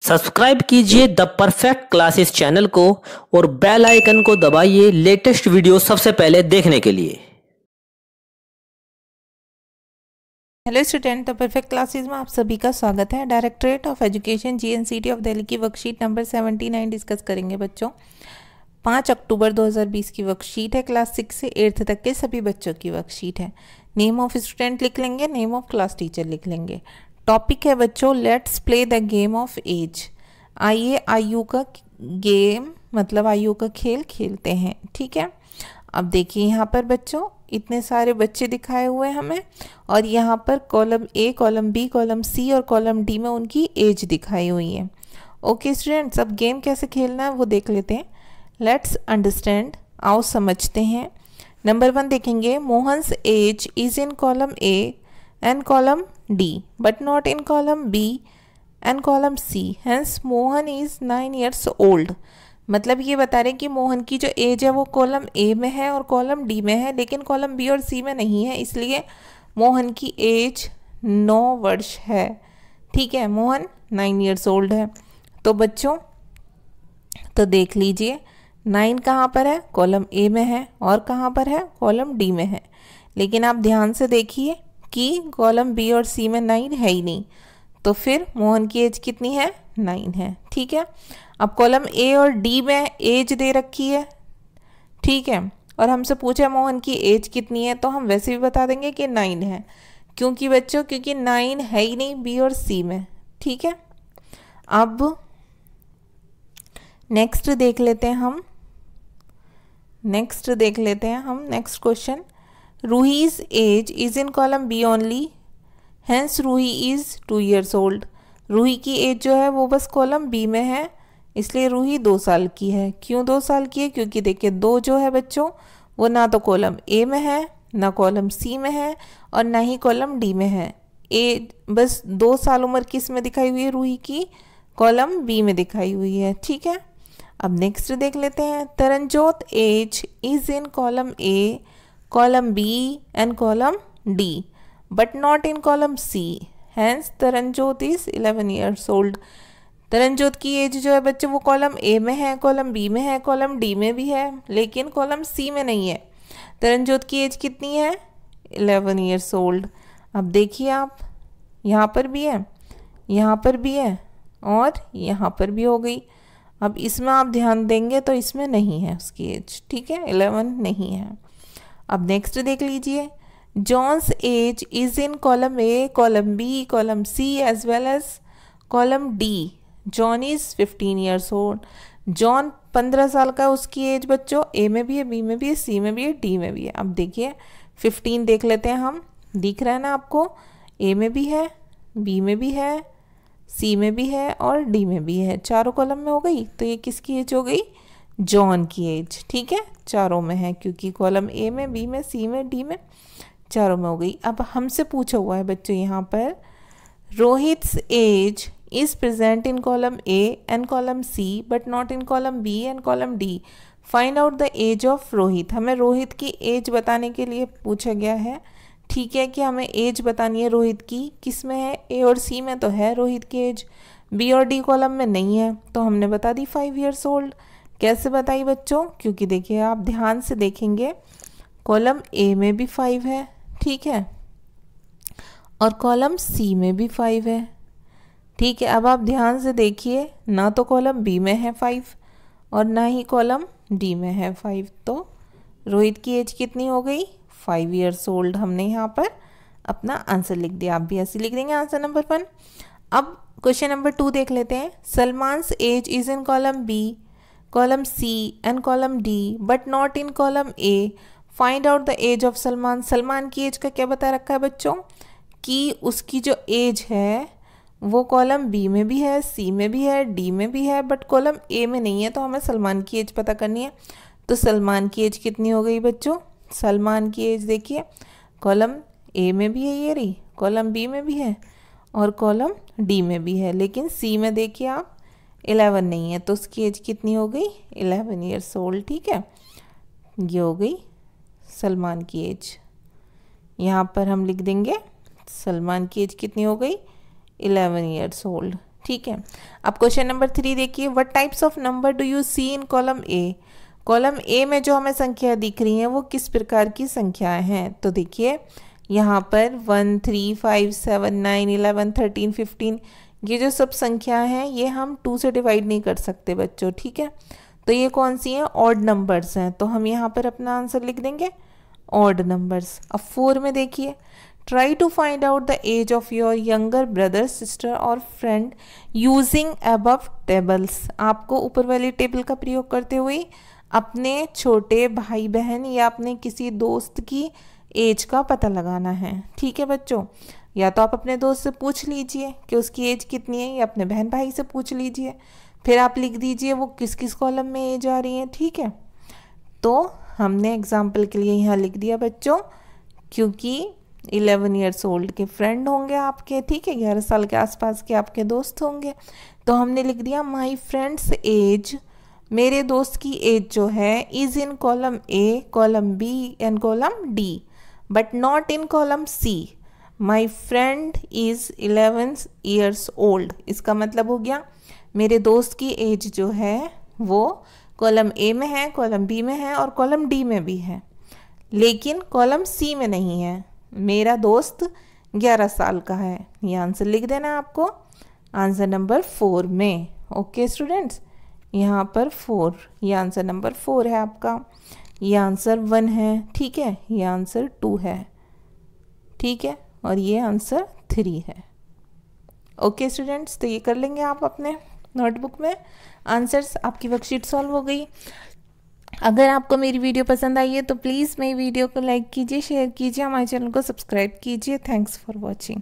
Subscribe कीजिए the perfect classes channel को और बेल आइकन को दबाइए लेटेस्ट वीडियो सबसे पहले देखने के लिए। Hello student, the perfect classes में आप सभी का स्वागत है। Directorate of education GNCT of Delhi की वर्कशीट नंबर 79 डिस्कस करेंगे बच्चों। 5 अक्टूबर 2020 की वर्कशीट है। क्लास 6 से 8th तक के सभी बच्चों की वर्कशीट है। नेम ऑफ स्टूडेंट लिख लेंगे, नेम ऑफ क्लास टीचर लिख लेंगे। टॉपिक है बच्चों let's play the game of age. आइए आयु का गेम मतलब आयु का खेल खेलते हैं। ठीक है, अब देखिए यहाँ पर बच्चों इतने सारे बच्चे दिखाए हुए हैं हमें, और यहाँ पर column A, column B, column C और कॉलम डी में उनकी एज दिखाई हुई है। ओके स्टूडेंट्स, अब गेम कैसे खेलना है वो देख लेते हैं। लेट्स अंडरस्टैंड, आओ समझते हैं। नंबर 1 देखेंगे, Mohan's age is in column A and column D but not in column B and column C, hence Mohan is 9 years old. मतलब ये बता रहे हैं कि मोहन की जो एज है वो कॉलम ए में है और कॉलम डी में है, लेकिन कॉलम बी और सी में नहीं है, इसलिए मोहन की एज 9 वर्ष है। ठीक है, मोहन 9 years ओल्ड है। तो बच्चों तो देख लीजिए 9 कहाँ पर है, कॉलम ए में है, और कहाँ पर है, कॉलम डी में है। लेकिन आप ध्यान से देखिए कि कॉलम बी और सी में 9 है ही नहीं, तो फिर मोहन की एज कितनी है, 9 है। ठीक है, अब कॉलम ए और डी में एज दे रखी है, ठीक है, और हमसे पूछा मोहन की एज कितनी है, तो हम वैसे भी बता देंगे कि 9 है। क्योंकि बच्चों 9 है ही नहीं बी और सी में। ठीक है, अब नेक्स्ट देख लेते हैं हम। Next question, Ruhi's age is in column B only, hence Ruhi is 2 years old. Ruhi की एज जो है वो बस कॉलम बी में है, इसलिए रूही 2 साल की है। क्यों 2 साल की है, क्योंकि देखिए 2 जो है बच्चों वो ना तो कॉलम ए में है, ना कॉलम सी में है, और ना ही कॉलम डी में है। ए बस 2 साल उम्र किस में दिखाई हुई है, रूही की कॉलम बी में दिखाई हुई है। ठीक है, अब नेक्स्ट देख लेते हैं। Taranjot age is in column A, column B and column D but not in column C, hence Taranjot is 11 years old. Taranjot की एज जो है बच्चे वो कॉलम ए में है, कॉलम बी में है, कॉलम डी में भी है, लेकिन कॉलम सी में नहीं है। तरनजोत की एज कितनी है, 11 years ओल्ड। अब देखिए आप, यहाँ पर भी है, यहाँ पर भी है, और यहाँ पर भी हो गई। अब इसमें आप ध्यान देंगे तो इसमें नहीं है उसकी एज। ठीक है, 11 नहीं है। अब नेक्स्ट देख लीजिए, John's age is in column A, column B, column C as well as column D. John is 15 years old. John 15 साल का, उसकी एज बच्चों ए में भी है, बी में भी है, सी में भी है, डी में भी है। अब देखिए 15 देख लेते हैं हम, दिख रहा है ना आपको, ए में भी है, बी में भी है, सी में भी है और डी में भी है, चारों कॉलम में हो गई। तो ये किसकी एज हो गई, जॉन की एज। ठीक है, चारों में है, क्योंकि कॉलम ए में, बी में, सी में, डी में, चारों में हो गई। अब हमसे पूछा हुआ है बच्चों यहाँ पर, Rohit's age is present in column A and column C but not in column B and column D, find out the age of Rohit. हमें रोहित की एज बताने के लिए पूछा गया है। ठीक है, कि हमें एज बतानी है रोहित की, किस में है, ए और सी में तो है रोहित की एज, बी और डी कॉलम में नहीं है, तो हमने बता दी 5 years ओल्ड। कैसे बताई बच्चों, क्योंकि देखिए आप ध्यान से देखेंगे कॉलम ए में भी 5 है, ठीक है, और कॉलम सी में भी 5 है। ठीक है, अब आप ध्यान से देखिए, ना तो कॉलम बी में है 5 और ना ही कॉलम डी में है 5, तो रोहित की एज कितनी हो गई, 5 years ओल्ड। हमने यहाँ पर अपना आंसर लिख दिया, आप भी ऐसे लिख देंगे आंसर नंबर 1। अब क्वेश्चन नंबर 2 देख लेते हैं। Salman's age is in column B, column C and column D but not in column A, find out the age of Salman. Salman की एज का क्या बता रखा है बच्चों, कि उसकी जो एज है वो कॉलम बी में भी है, सी में भी है, डी में भी है, बट कॉलम ए में नहीं है, तो हमें सलमान की एज पता करनी है। तो सलमान की एज कितनी हो गई बच्चों, सलमान की एज देखिए कॉलम ए में भी है, ये रही, कॉलम बी में भी है और कॉलम डी में भी है, लेकिन सी में देखिए आप 11 नहीं है, तो उसकी एज कितनी हो गई, 11 years ओल्ड। ठीक है, ये हो गई सलमान की एज। यहाँ पर हम लिख देंगे सलमान की एज कितनी हो गई, 11 years ओल्ड। ठीक है। अब क्वेश्चन नंबर 3 देखिए, what types of number do you see in column A. Column A में जो हमें संख्या दिख रही हैं वो किस प्रकार की संख्याएं हैं। तो देखिए यहाँ पर 1 3 5 7 9 11 13 15 ये जो सब संख्याएं हैं ये हम 2 से डिवाइड नहीं कर सकते बच्चों, ठीक है। तो ये कौन सी हैं, ऑड नंबर्स हैं, तो हम यहाँ पर अपना आंसर लिख देंगे ऑड नंबर्स। अब 4 में देखिए, try to find out the age of your younger brother sister और फ्रेंड यूजिंग अबव टेबल्स। आपको ऊपर वाली टेबल का प्रयोग करते हुए अपने छोटे भाई बहन या अपने किसी दोस्त की एज का पता लगाना है, ठीक है बच्चों। या तो आप अपने दोस्त से पूछ लीजिए कि उसकी एज कितनी है, या अपने बहन भाई से पूछ लीजिए, फिर आप लिख दीजिए वो किस किस कॉलम में एज आ रही है, ठीक है। तो हमने एग्जाम्पल के लिए यहाँ लिख दिया बच्चों, क्योंकि 11 ईयर्स ओल्ड के फ्रेंड होंगे आपके, ठीक है, 11 साल के आसपास के आपके दोस्त होंगे, तो हमने लिख दिया माई फ्रेंड्स एज, मेरे दोस्त की एज जो है is in column A, column B and column D, but not in column C. My friend is 11 years old, इसका मतलब हो गया मेरे दोस्त की एज जो है वो कॉलम ए में है, कॉलम बी में है और कॉलम डी में भी है, लेकिन कॉलम सी में नहीं है। मेरा दोस्त 11 साल का है, ये आंसर लिख देना है आपको आंसर नंबर 4 में। ओके स्टूडेंट्स, यहाँ पर 4, ये आंसर नंबर 4 है आपका, ये आंसर 1 है, ठीक है, ये आंसर 2 है, ठीक है, और ये आंसर 3 है। ओके स्टूडेंट्स, तो ये कर लेंगे आप अपने नोटबुक में आंसर्स। आपकी वर्कशीट सॉल्व हो गई। अगर आपको मेरी वीडियो पसंद आई है तो प्लीज़ मेरी वीडियो को लाइक कीजिए, शेयर कीजिए, हमारे चैनल को सब्सक्राइब कीजिए। Thanks for watching.